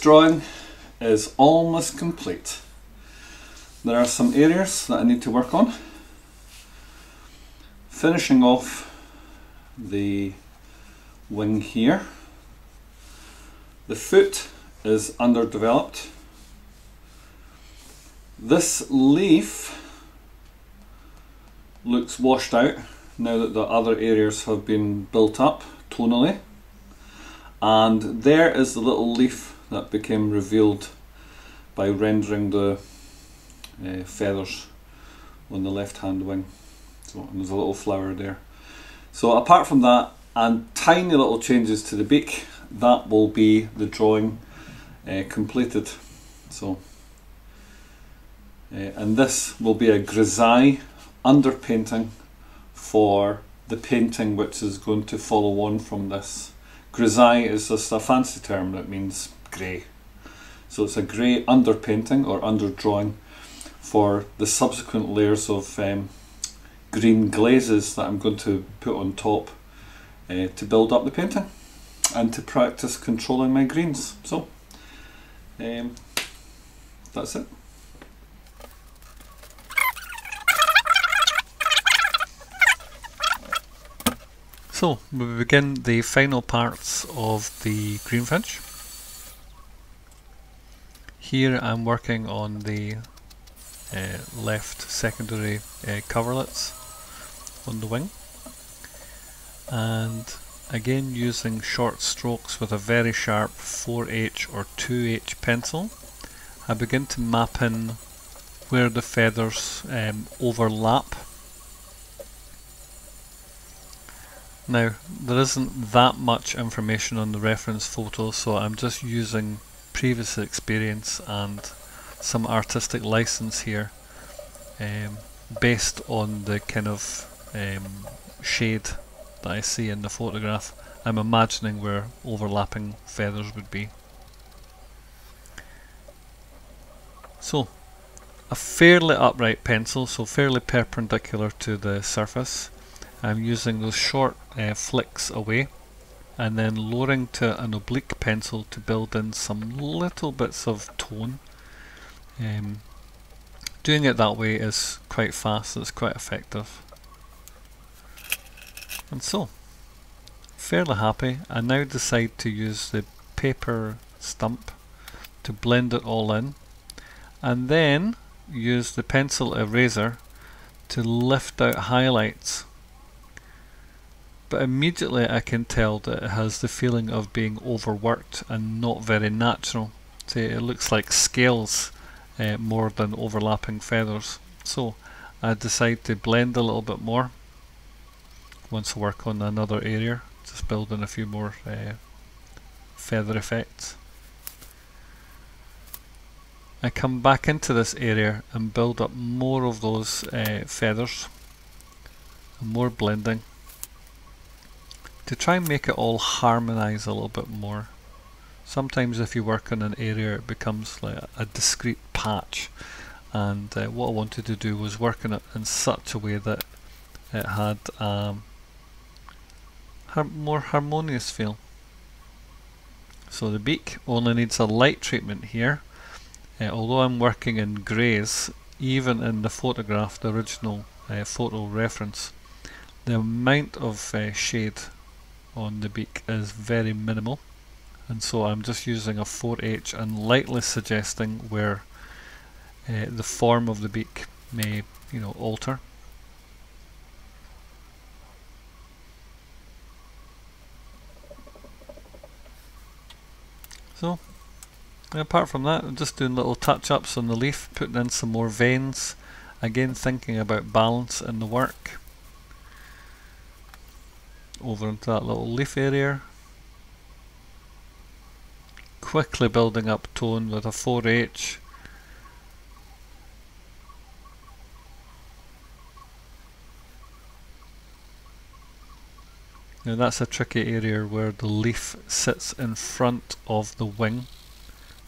drawing is almost complete. There are some areas that I need to work on. Finishing off the wing here. The foot is underdeveloped. This leaf looks washed out now that the other areas have been built up tonally. And there is the little leaf that became revealed by rendering the feathers on the left hand wing. So there's a little flower there. So apart from that and tiny little changes to the beak, that will be the drawing completed. So and this will be a grisaille underpainting for the painting which is going to follow on from this. Grisaille is just a fancy term that means grey. So it's a grey underpainting or underdrawing for the subsequent layers of green glazes that I'm going to put on top to build up the painting and to practice controlling my greens. So that's it. So we begin the final parts of the Greenfinch. Here I'm working on the left secondary coverlets on the wing, and again using short strokes with a very sharp 4H or 2H pencil, I begin to map in where the feathers overlap. Now there isn't that much information on the reference photo, so I'm just using previous experience and some artistic license here based on the kind of shade that I see in the photograph. I'm imagining where overlapping feathers would be. So a fairly upright pencil, so fairly perpendicular to the surface. I'm using those short flicks away and then lowering to an oblique pencil to build in some little bits of tone. Doing it that way is quite fast, it's quite effective. And so, fairly happy. I now decide to use the paper stump to blend it all in, and then use the pencil eraser to lift out highlights. But immediately I can tell that it has the feeling of being overworked and not very natural. So it looks like scales more than overlapping feathers. So I decide to blend a little bit more once I work on another area, just build in a few more feather effects. I come back into this area and build up more of those feathers and more blending, to try and make it all harmonise a little bit more. Sometimes if you work on an area it becomes like a discrete patch, and what I wanted to do was work on it in such a way that it had a more harmonious feel. So the beak only needs a light treatment here. Although I'm working in greys, even in the photograph, the original photo reference, the amount of shade on the beak is very minimal, and so I'm just using a 4H and lightly suggesting where the form of the beak may, alter. So apart from that, I'm just doing little touch-ups on the leaf, putting in some more veins, again thinking about balance in the work. Over into that little leaf area, quickly building up tone with a 4H. Now that's a tricky area where the leaf sits in front of the wing.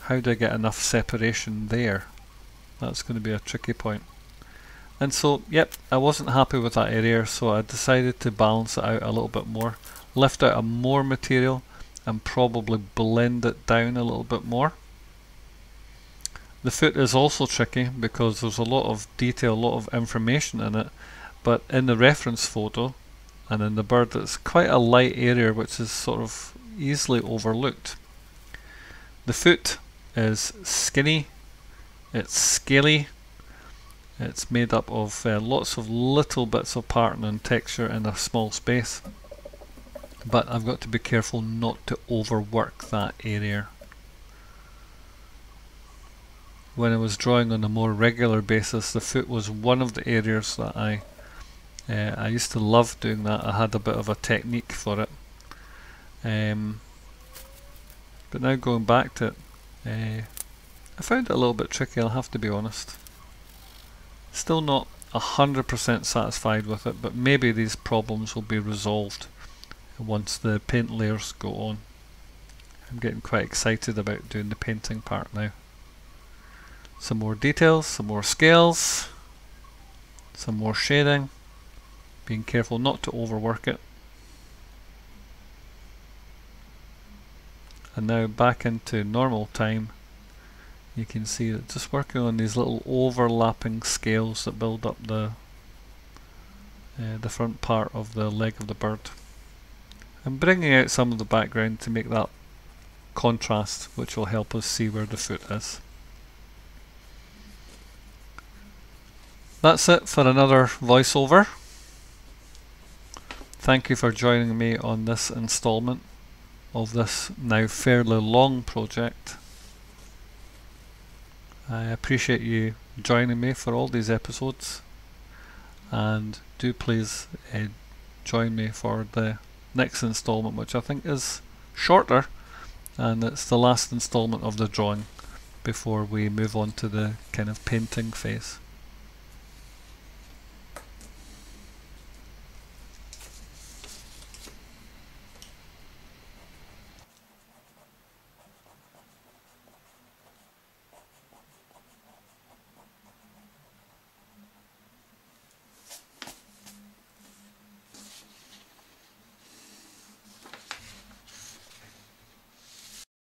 How do I get enough separation there? That's going to be a tricky point. And so, yep, I wasn't happy with that area, so I decided to balance it out a little bit more, lift out more material and probably blend it down a little bit more. The foot is also tricky because there's a lot of detail, a lot of information in it, but in the reference photo and in the bird it's quite a light area which is sort of easily overlooked. The foot is skinny, it's scaly, it's made up of lots of little bits of pattern and texture in a small space, but I've got to be careful not to overwork that area. When I was drawing on a more regular basis, the foot was one of the areas that I used to love doing that. I had a bit of a technique for it, but now going back to it, I found it a little bit tricky, I'll have to be honest. Still not 100% satisfied with it, but maybe these problems will be resolved once the paint layers go on. I'm getting quite excited about doing the painting part now. Some more details, some more scales, some more shading, being careful not to overwork it. And now back into normal time, you can see that just working on these little overlapping scales that build up the front part of the leg of the bird. I'm bringing out some of the background to make that contrast, which will help us see where the foot is. That's it for another voiceover. Thank you for joining me on this installment of this now fairly long project. I appreciate you joining me for all these episodes, and do please join me for the next installment, which I think is shorter, and it's the last installment of the drawing before we move on to the kind of painting phase.